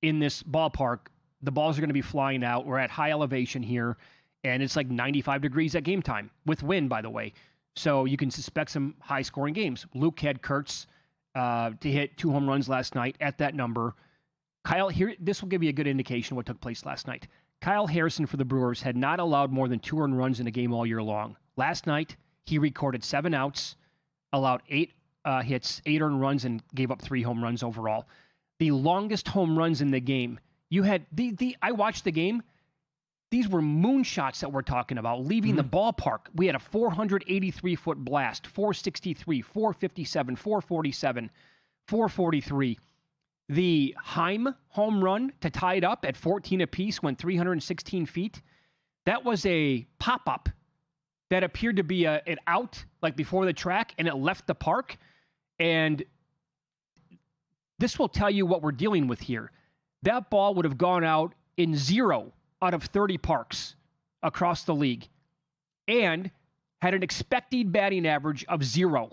in this ballpark, the balls are going to be flying out. We're at high elevation here, and it's like 95 degrees at game time, with wind, by the way. So you can suspect some high-scoring games. Luke had Kurtz to hit 2 home runs last night at that number. Kyle, here, this will give you a good indication of what took place last night. Kyle Harrison for the Brewers had not allowed more than 2 earned runs in a game all year long. Last night, he recorded 7 outs, allowed 8 hits, 8 earned runs, and gave up 3 home runs overall. The longest home runs in the game. You had I watched the game. These were moonshots that we're talking about, leaving the ballpark. We had a 483-foot blast, 463, 457, 447, 443. The Heim home run to tie it up at 14 apiece went 316 feet. That was a pop-up that appeared to be an out, like before the track, and it left the park. And this will tell you what we're dealing with here. That ball would have gone out in 0 out of 30 parks across the league and had an expected batting average of 0,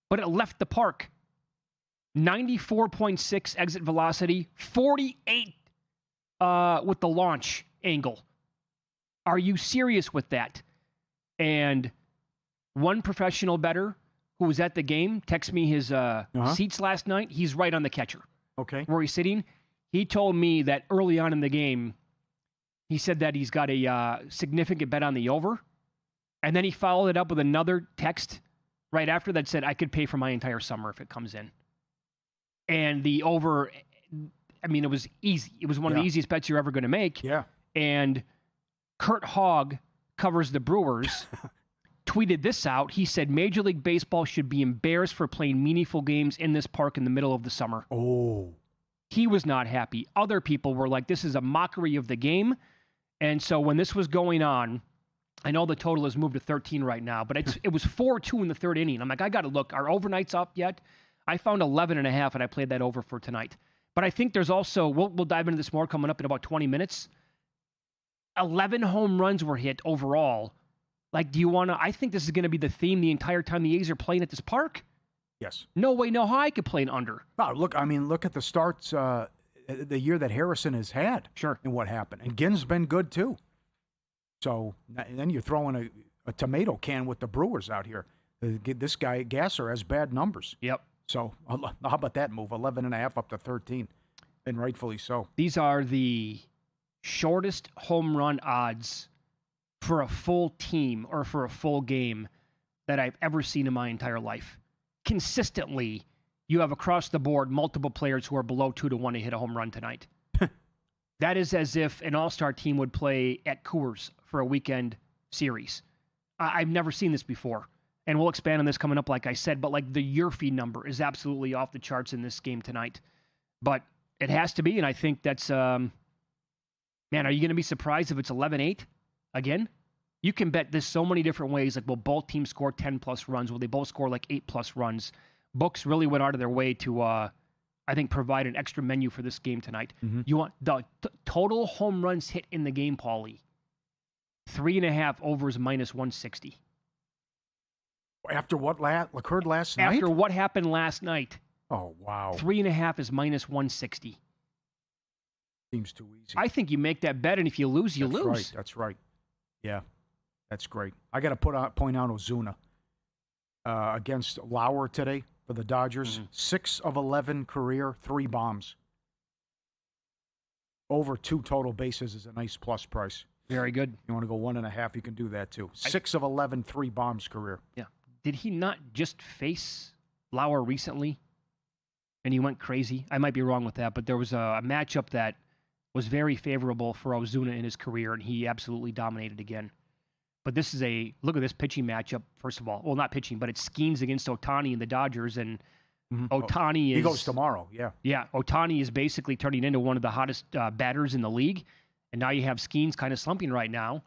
but it left the park. 94.6 exit velocity, 48 with the launch angle. Are you serious with that? And one professional bettor who was at the game texted me his seats last night. He's right on the catcher. Okay. Where he's sitting. He told me that early on in the game, he said that he's got a significant bet on the over. And then he followed it up with another text right after that said, I could pay for my entire summer if it comes in. And the over, I mean, it was easy. It was one of the easiest bets you're ever going to make. Yeah. And Kurt Hogg covers the Brewers, tweeted this out. He said, Major League Baseball should be embarrassed for playing meaningful games in this park in the middle of the summer. Oh. He was not happy. Other people were like, this is a mockery of the game. And so when this was going on, I know the total has moved to 13 right now, but it was 4-2 in the third inning. I'm like, I got to look. Are overnights up yet? I found 11.5, and I played that over for tonight. But I think there's also, we'll dive into this more coming up in about 20 minutes. 11 home runs were hit overall. Like, do you want to, I think this is going to be the theme the entire time the A's are playing at this park. Yes. No way, no how I could play an under. Oh, look at the starts the year that Harrison has had. Sure. And what happened. And Ginn's been good, too. So, and then you're throwing a tomato can with the Brewers out here. This guy, Gasser, has bad numbers. Yep. So, how about that move? 11.5 up to 13. And rightfully so. These are the shortest home run odds for a full team or for a full game that I've ever seen in my entire life. Consistently, you have across the board multiple players who are below 2-1 to hit a home run tonight. That is as if an all-star team would play at Coors for a weekend series. I've never seen this before. And we'll expand on this coming up, like I said. But like the Yerfie number is absolutely off the charts in this game tonight. But it has to be, and I think that's... man, are you going to be surprised if it's 11-8 again? You can bet this so many different ways. Like, will both teams score 10-plus runs? Will they both score like 8-plus runs? Books really went out of their way to, I think, provide an extra menu for this game tonight. Mm-hmm. You want the total home runs hit in the game, Paulie. 3.5 overs minus 160. After what occurred last night? After what happened last night. Oh, wow. 3.5 is minus 160. Seems too easy. I think you make that bet, and if you lose, you lose. That's right. Yeah, that's great. I got to point out Ozuna against Lauer today for the Dodgers. Mm-hmm. 6 of 11 career, 3 bombs. Over 2 total bases is a nice plus price. Very good. You want to go 1.5, you can do that too. 6 of 11, 3 bombs career. Yeah. Did he not just face Lauer recently and he went crazy? I might be wrong with that, but there was a matchup that was very favorable for Ozuna in his career, and he absolutely dominated again. But this is look at this pitching matchup, first of all. Well, not pitching, but it's Skeens against Ohtani and the Dodgers, and Ohtani is... He goes tomorrow, yeah. Yeah, Ohtani is basically turning into one of the hottest batters in the league, And now you have Skeens kind of slumping right now.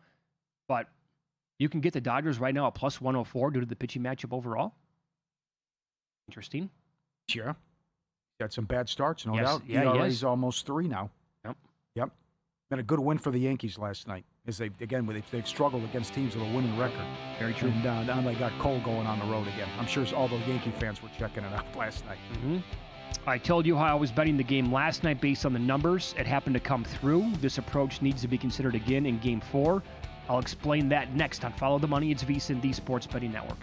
But you can get the Dodgers right now at plus 104 due to the pitching matchup overall. Interesting. Sure. Got some bad starts, no Yes. doubt. Yeah, he's almost 3 now. Yep. And a good win for the Yankees last night. As they've struggled against teams with a winning record. Very true. And now they got Cole going on the road again. I'm sure all the Yankee fans were checking it out last night. Mm-hmm. I told you how I was betting the game last night based on the numbers. It happened to come through. This approach needs to be considered again in Game 4. I'll explain that next on Follow the Money. It's VSiN, the Sports Betting Network.